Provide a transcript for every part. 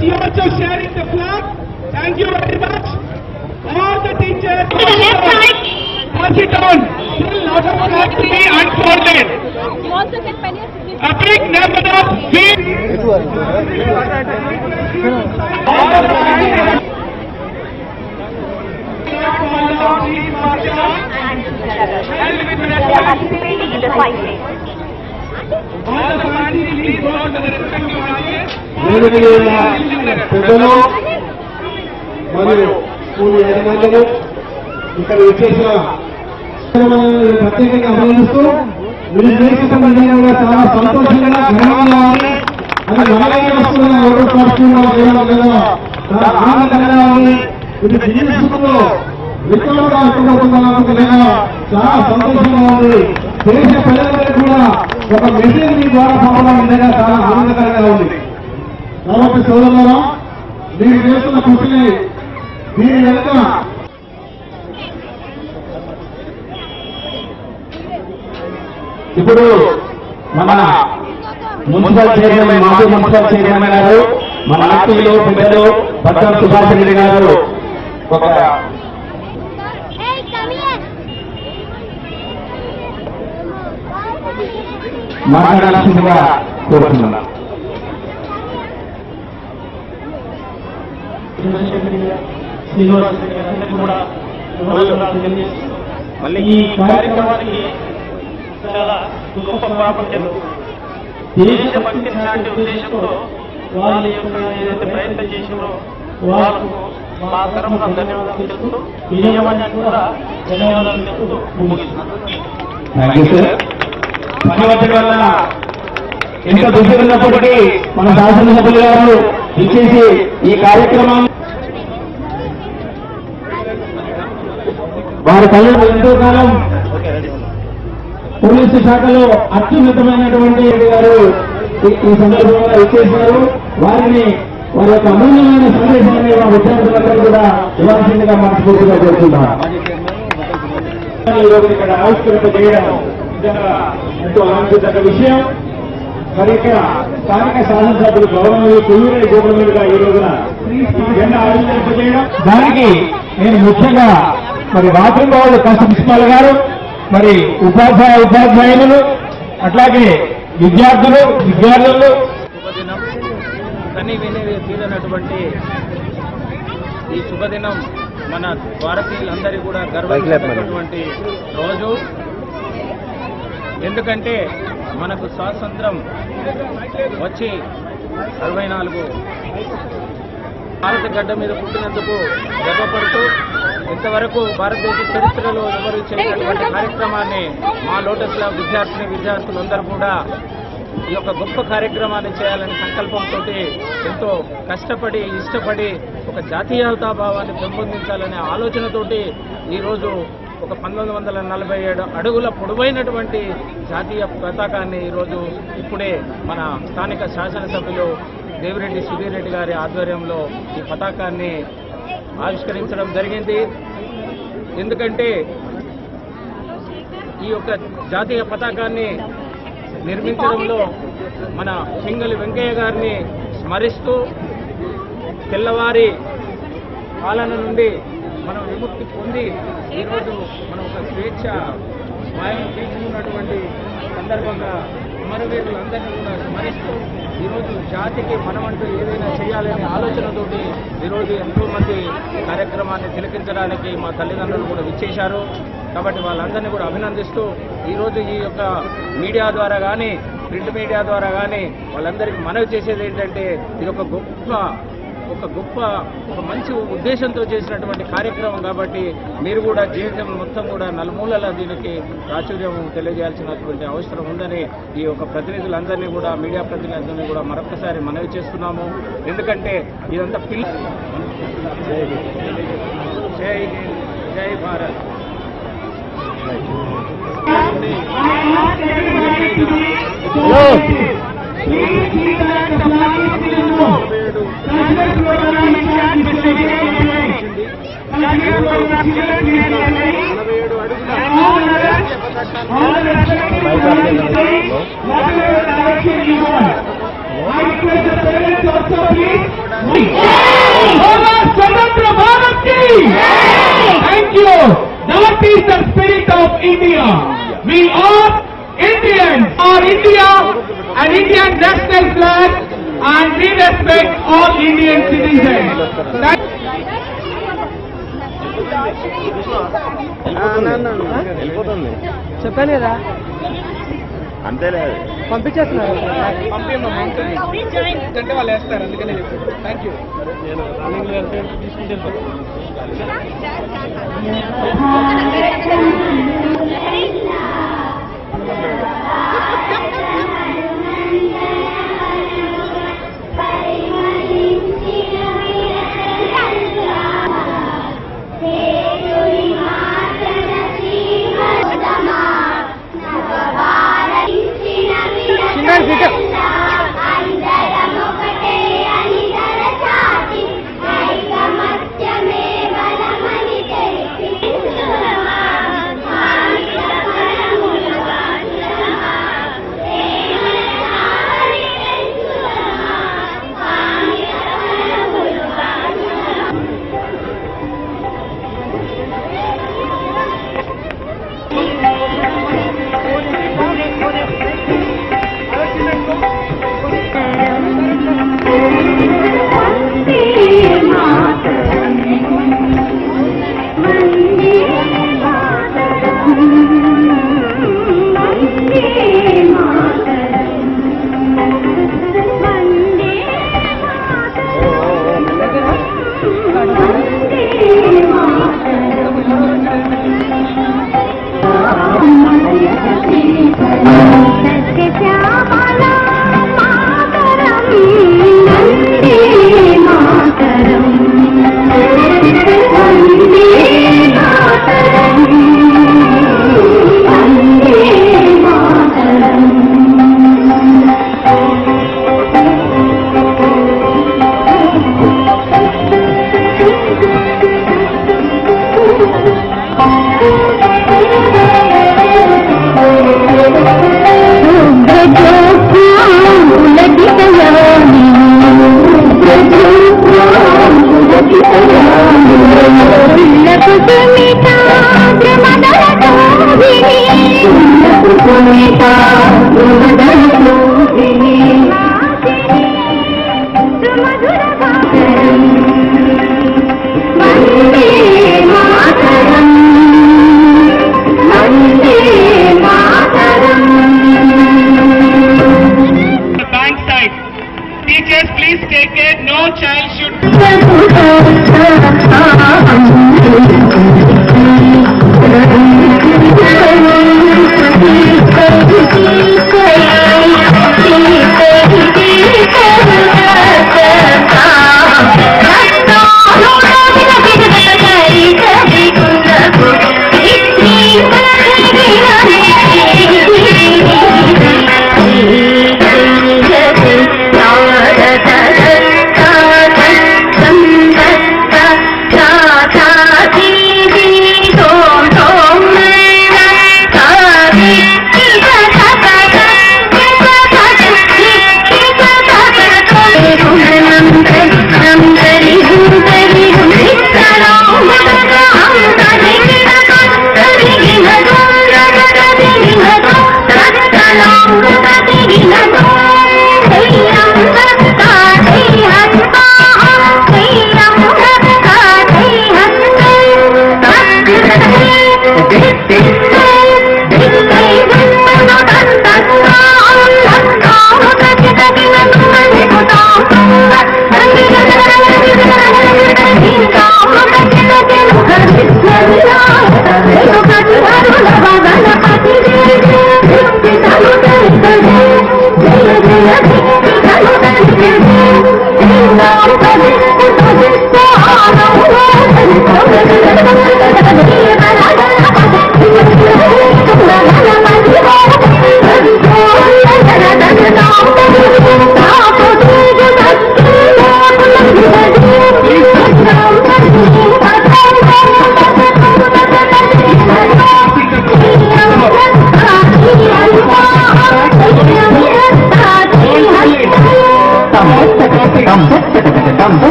She also sharing the flag. Thank you very much. All the teachers. Pass it on. Still lot of flag to be unfolded. A big number of feet. participating in the fighting. పెద్దలు మరియు school యాజమాన్యులు ఇక్కడ వచ్చేసిన ప్రత్యేకంగా అభినందిస్తూ మీరు చేసిన విధంగా చాలా సంతోషంగా ఘనంగా ఉంది. అది నలభై వస్తువుల చాలా ఆనందంగా ఉంది. ఇది గిన్నెస్లో రికార్డుగా అనుకుంటున్నాను. చాలా సంతోషంగా ఉంది. దేశ ప్రజలందరికీ కూడా ఒక మెసేజ్ మీ ద్వారా పంపడం నిజంగా చాలా ఆనందకరంగా ఉంది. కాబట్టి సోదరులారా, మీరు చేస్తున్న కృషిని దీని వెనుక ఇప్పుడు మన మున్సిపల్ చైర్మన్ మాజీ మున్సిపల్ చైర్మన్ గారు, మన ఆర్టీలు పెద్దలు భద్రం సుభాష్ రెడ్డి గారు ఒక మాట్లాడాల్సిందిగా కోరుతున్నాను. మళ్ళీ ఈ కార్యక్రమానికి చాలా గొప్ప ప్రాముఖ్యత. దేశభక్తి నాటి ఉద్దేశంతో వాళ్ళు ఏదైతే ప్రయత్నం చేసారో వాళ్ళకు మా తరఫున ధన్యవాదాలు చెప్తూ విజయవాణి కూడా ధన్యవాదాలు చెప్తూ ముగిస్తున్నాను. వల్ల ఎంత బిజీ ఉన్నప్పటికీ మన శాసనసభ్యులు గారు ఇచ్చేసి ఈ కార్యక్రమాన్ని వారి తల్లి ఎంతో కాలం పోలీసు శాఖలో అత్యున్నతమైనటువంటి గారు ఈ సందర్భంగా ఇచ్చేశారు. వారిని వారి యొక్క అమూల్యమైన సందేశాన్ని మా విద్యార్థులందరూ కూడా ఇవ్వాల్సిందిగా మనస్ఫూర్తిగా కోరుతున్నారు. ఇక్కడ ఆవిష్కరింప చేయడం నిజంగా ఎంతో ఆనందించదగ్గ విషయం. మరి ఇక్కడ స్థానిక శాసనసభ్యులు గౌరవనీయులు కొయ్యూరి గోపనీయులుగా ఈ రోజున జెండా ఆవిష్కరింపజేయడం, దానికి నేను ముఖ్యంగా మరి రాత్రింబాబు కృష్ణపాల్ గారు, మరి ఉపాధ్యాయులు, అట్లాగే విద్యార్థులు శుభదినం, కని విని తీరనటువంటి ఈ శుభదినం మన భారతీయులందరికీ కూడా గర్వమైనటువంటి రోజు. ఎందుకంటే మనకు స్వాతంత్రం వచ్చి 64 భారత గడ్డ మీద పుట్టినందుకు గర్వపడుతూ ఇంతవరకు భారతదేశ చరిత్రలో ఎవరు చేయనటువంటి కార్యక్రమాన్ని మా లోటస్ క్లబ్ విద్యార్థులందరూ కూడా ఈ యొక్క గొప్ప కార్యక్రమాన్ని చేయాలని సంకల్పంతో ఎంతో కష్టపడి ఇష్టపడి ఒక జాతీయతాభావాన్ని పెంపొందించాలనే ఆలోచనతోటి ఈరోజు ఒక 1947 అడుగుల పొడవైనటువంటి జాతీయ పతాకాన్ని ఈరోజు ఇప్పుడే మన స్థానిక శాసనసభ్యులు దేవిరెడ్డి సుధీర్ రెడ్డి గారి ఆధ్వర్యంలో ఈ పతాకాన్ని ఆవిష్కరించడం జరిగింది. ఎందుకంటే ఈ యొక్క జాతీయ పతాకాన్ని నిర్మించడంలో మన పింగళి వెంకయ్య గారిని స్మరిస్తూ తెల్లవారి పాలన నుండి మనం విముక్తి పొంది ఈరోజు మనం ఒక స్వేచ్ఛ వాయువు తీసుకున్నటువంటి సందర్భంగా అమరవీరులందరినీ కూడా స్మరిస్తూ ఈరోజు జాతికి మనమంటూ ఏదైనా చేయాలనే ఆలోచనతోటి ఈరోజు ఎంతోమంది కార్యక్రమాన్ని తిలకించడానికి మా తల్లిదండ్రులు కూడా విచ్చేశారు. కాబట్టి వాళ్ళందరినీ కూడా అభినందిస్తూ ఈరోజు ఈ యొక్క మీడియా ద్వారా కానీ ప్రింట్ మీడియా ద్వారా కానీ వాళ్ళందరికీ మనవి చేసేది ఏంటంటే ఇది ఒక మంచి ఉద్దేశంతో చేసినటువంటి కార్యక్రమం. కాబట్టి మీరు కూడా జీవితం మొత్తం కూడా నలుమూలలా దీనికి ప్రాచుర్యం తెలియజేయాల్సినటువంటి అవసరం ఉందని ఈ యొక్క ప్రతినిధులందరినీ కూడా మీడియా ప్రతినిధులందరినీ కూడా మరొకసారి మనవి చేస్తున్నాము. ఎందుకంటే ఇదంతా జై Bharat. all So please, Swatantra Bharat ki! Thank you. That is the spirit of India. We are Indians. Our India, an Indian national flag, and we respect all Indian citizens. వెళ్ళిపోతుంది చెప్పాను కదా అంతేలే పంపించేస్తున్నారు. అంటే వాళ్ళు వేస్తారు, అందుకనే చెప్పారు. Thank you. నేను రన్నింగ్ వెళ్తే తీసుకుంటే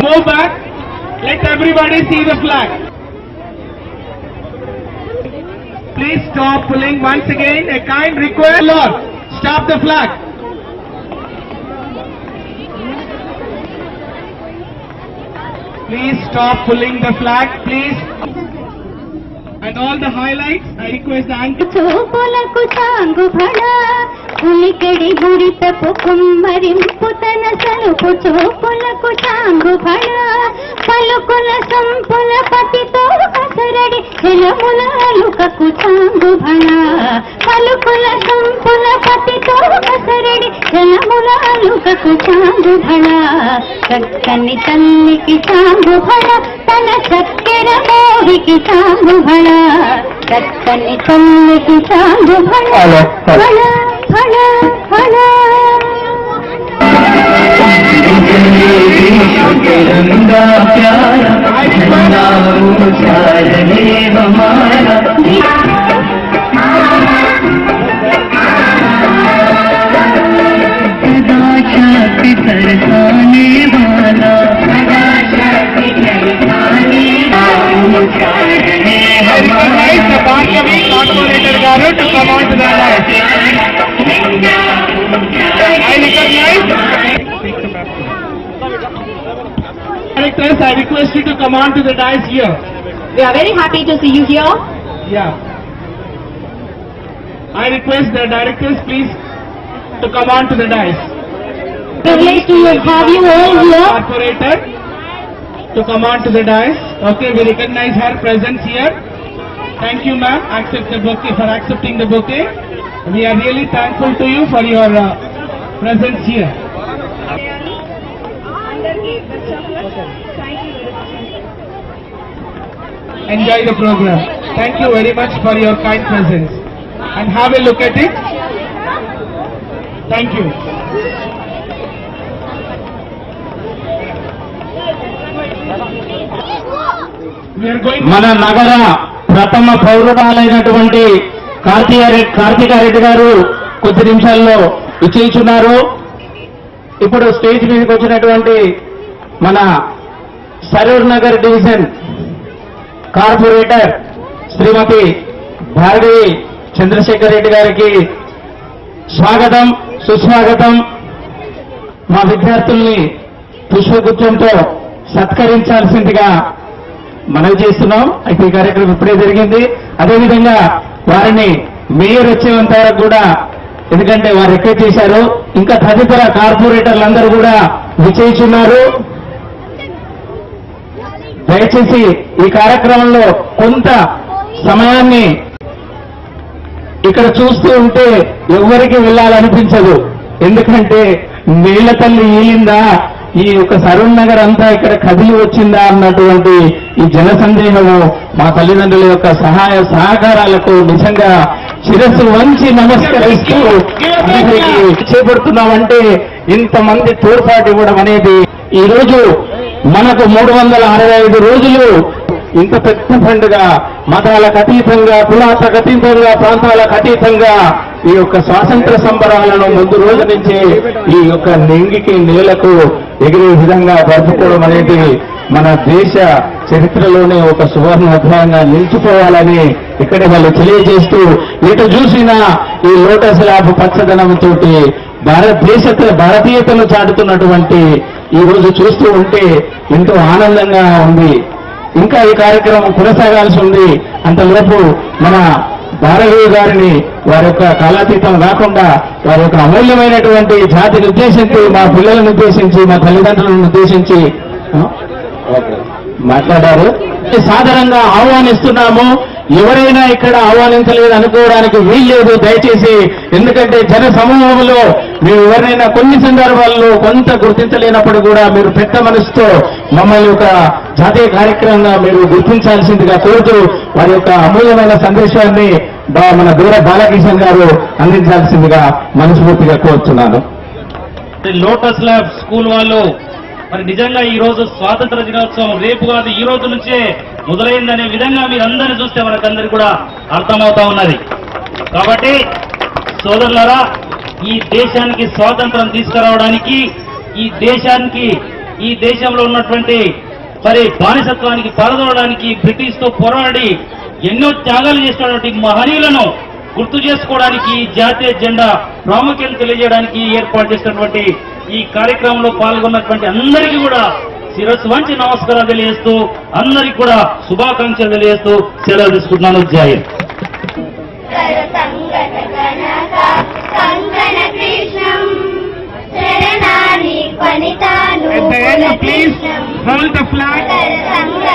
Move back. Let everybody see the flag. Please stop pulling once again. A kind request. Lord, stop the flag. Please stop pulling the flag, please. And all the highlights, I request the anchor. చూపులకు చాంగు భళ ఉలికెడి మురితపు కుమ్మరింపు తన సలుపు చూపులకు చాంగు భళ పలుకుల సంపుల పతితో కసరడి చెలముల అలుకకు చాంగు భళ పలుకుల సంపుల పతితో కసరడి చెలముల అలుకకు చాంగు భళ చక్కని తల్లికి చాంగు భళ తన చక్కెర మోవికి చాంగు భళ చక్కని తల్లికి చాంగు భళ భళ భళ భళ To come on to the light. I recognize. Directors, I request you to come on to the dais here. We are very happy to see you here. Yeah. I request the directors, please, to come on to the dais. Privileged to have you all here. Corporator, to come on to the dais. Okay, we recognize her presence here. Thank you, ma'am, for accepting the bouquet. We are really thankful to you for your presence here. Enjoy the program. Thank you very much for your kind presence. And have a look at it. Thank you. We are going. మన నగర ప్రథమ పౌరురాలైనటువంటి కార్తికారెడ్డి గారు కొద్ది నిమిషాల్లో విచ్చేస్తున్నారు. ఇప్పుడు stage మీదకి వచ్చినటువంటి మన సరూర్ నగర్ డివిజన్ కార్పొరేటర్ శ్రీమతి భార్గవి చంద్రశేఖర్ రెడ్డి గారికి స్వాగతం సుస్వాగతం. మా విద్యార్థుల్ని పుష్పగుచ్చంతో సత్కరించాల్సిందిగా మనవి చేస్తున్నాం. అయితే ఈ కార్యక్రమం ఇప్పుడే జరిగింది. అదేవిధంగా వారిని మేయర్ వచ్చేంత వరకు కూడా, ఎందుకంటే వారు రిక్వెస్ట్ చేశారు, ఇంకా తదితర కార్పొరేటర్లందరూ కూడా విజయించున్నారు. దయచేసి ఈ కార్యక్రమంలో కొంత సమయాన్ని ఇక్కడ చూస్తూ ఉంటే ఎవరికి వెళ్ళాలనిపించదు. ఎందుకంటే నీళ్ల తల్లి ఈలిందా, ఈ యొక్క సరూర్ నగర్ అంతా ఇక్కడ కదిలి వచ్చిందా అన్నటువంటి ఈ జన సందేహము మా తల్లిదండ్రుల యొక్క సహాయ సహకారాలకు నిజంగా శిరస్సు వంచి నమస్కరిస్తూ చేపడుతున్నామంటే ఇంతమంది తోడ్పాటు ఇవ్వడం అనేది ఈ రోజు మనకు 365 రోజులు ఇంత పెద్ద పండుగ, మతాలకు అతీతంగా, కులాలకు అతీతంగా, ప్రాంతాలకు అతీతంగా ఈ యొక్క స్వాతంత్ర సంబరాలను ముందు రోజు నుంచే ఈ యొక్క నింగికి నేలకు ఎగిరే విధంగా జరుపుకోవడం అనేది మన దేశ చరిత్రలోనే ఒక సువర్ణ అధ్యాయంగా నిలిచిపోవాలని ఇక్కడే వాళ్ళు తెలియజేస్తూ, ఇటు చూసినా ఈ లోటస్ ల్యాబ్ పచ్చదనంతో భారతీయతను చాటుతున్నటువంటి ఈ రోజు చూస్తూ ఉంటే ఎంతో ఆనందంగా ఉంది. ఇంకా ఈ కార్యక్రమం కొనసాగాల్సి ఉంది. అంతలోపు మన భారవీ గారిని వారి యొక్క కాలాతీతం కాకుండా వారి యొక్క అమూల్యమైనటువంటి జాతిని ఉద్దేశించి, మా పిల్లలను ఉద్దేశించి, మా తల్లిదండ్రులను ఉద్దేశించి మాట్లాడారు. సాధారణంగా ఆహ్వానిస్తున్నాము. ఎవరైనా ఇక్కడ ఆహ్వానించలేదు అనుకోవడానికి వీల్లేదు దయచేసి. ఎందుకంటే జన సమూహంలో మీరు ఎవరైనా కొన్ని సందర్భాల్లో కొంత గుర్తించలేనప్పుడు కూడా మీరు పెద్ద మనసుతో మమ్మల్ని ఒక జాతీయ కార్యక్రమంగా మీరు గుర్తించాల్సిందిగా కోరుతూ వారి యొక్క అమూల్యమైన సందేశాన్ని మన దూర బాలకిషన్ గారు అందించాల్సిందిగా మనస్ఫూర్తిగా కోరుతున్నాను. లోటస్ ల్యాబ్ స్కూల్ వాళ్ళు మరి నిజంగా ఈ రోజు స్వాతంత్ర దినోత్సవం రేపు కాదు ఈ రోజు నుంచే మొదలైందనే విధంగా మీరందరినీ చూస్తే మనకందరికీ కూడా అర్థమవుతా ఉన్నది. కాబట్టి సోదరులారా, ఈ దేశానికి స్వాతంత్రం తీసుకురావడానికి, ఈ దేశంలో ఉన్నటువంటి మరి బానిసత్వానికి పాల్గొనడానికి బ్రిటిష్ తో పోరాడి ఎన్నో త్యాగాలు చేసినటువంటి మహనీయులను గుర్తు చేసుకోవడానికి, జాతీయ జెండా ప్రాముఖ్యత తెలియజేయడానికి ఏర్పాటు చేసినటువంటి ఈ కార్యక్రమంలో పాల్గొన్నటువంటి అందరికీ కూడా శిరస్సు వంచి నమస్కారాలు తెలియజేస్తూ అందరికీ కూడా శుభాకాంక్షలు తెలియజేస్తూ సెలవు తీసుకుంటున్నాను. జై Hind. At the end, please hold the flag.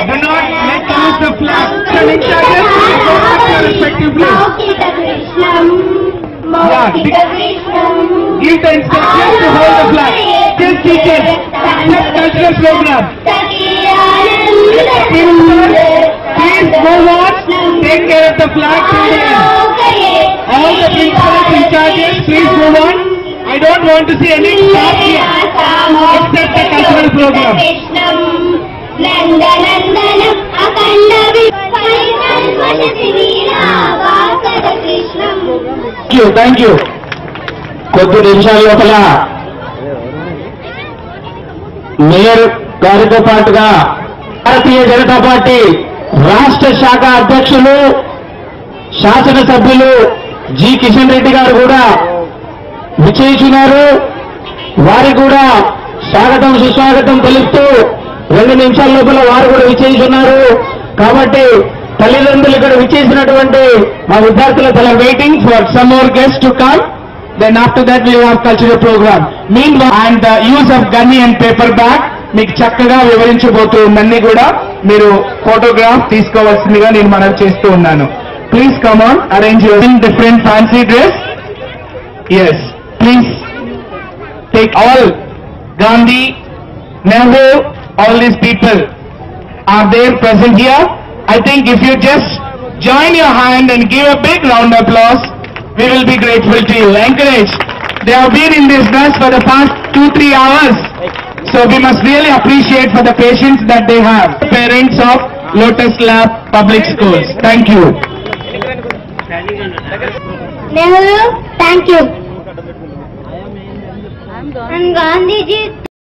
Do not let go of the flag. Selling charges, please go back to your respective place. Give the instructions to hold the flag. Just teachers, just cultural program. Please move on. Take care of the flag till the end. All the principals in charges, please move on. I don't want to see any staff here. It's just a cultural program. Thank you. కొద్ది నిమిషాల లోపల mayor గారితో పాటుగా Bharatiya Janata party రాష్ట్ర శాఖ అధ్యక్షులు శాసనసభ్యులు G Kishan Reddy గారు కూడా విచ్చేస్తున్నారు. వారికి కూడా స్వాగతం సుస్వాగతం తెలుపుతూ 2 నిమిషాల లోపల వారు కూడా విచ్చేస్తున్నారు. కాబట్టి తల్లిదండ్రులు ఇక్కడ విచ్చేసినటువంటి మా విద్యార్థుల తల waiting for some more guest to come. Then after that we have cultural program. Meanwhile, and the use of gunny and paper bag మీకు చక్కగా వివరించబోతూ ఉందని కూడా మీరు ఫోటోగ్రాఫ్ తీసుకోవాల్సిందిగా నేను మనవి చేస్తూ ఉన్నాను. Please come on, arrange your different fancy dress. Yes, please take all Gandhi, Nehru, all these people are there present here. I think if you just join your hand and give a big round of applause, we will be grateful to you. Encourage. They have been in this bus for the past 2-3 hours. So we must really appreciate for the patience that they have. Parents of Lotus Lab Public Schools. Thank you. Nehru, thank you. And Gandhiji.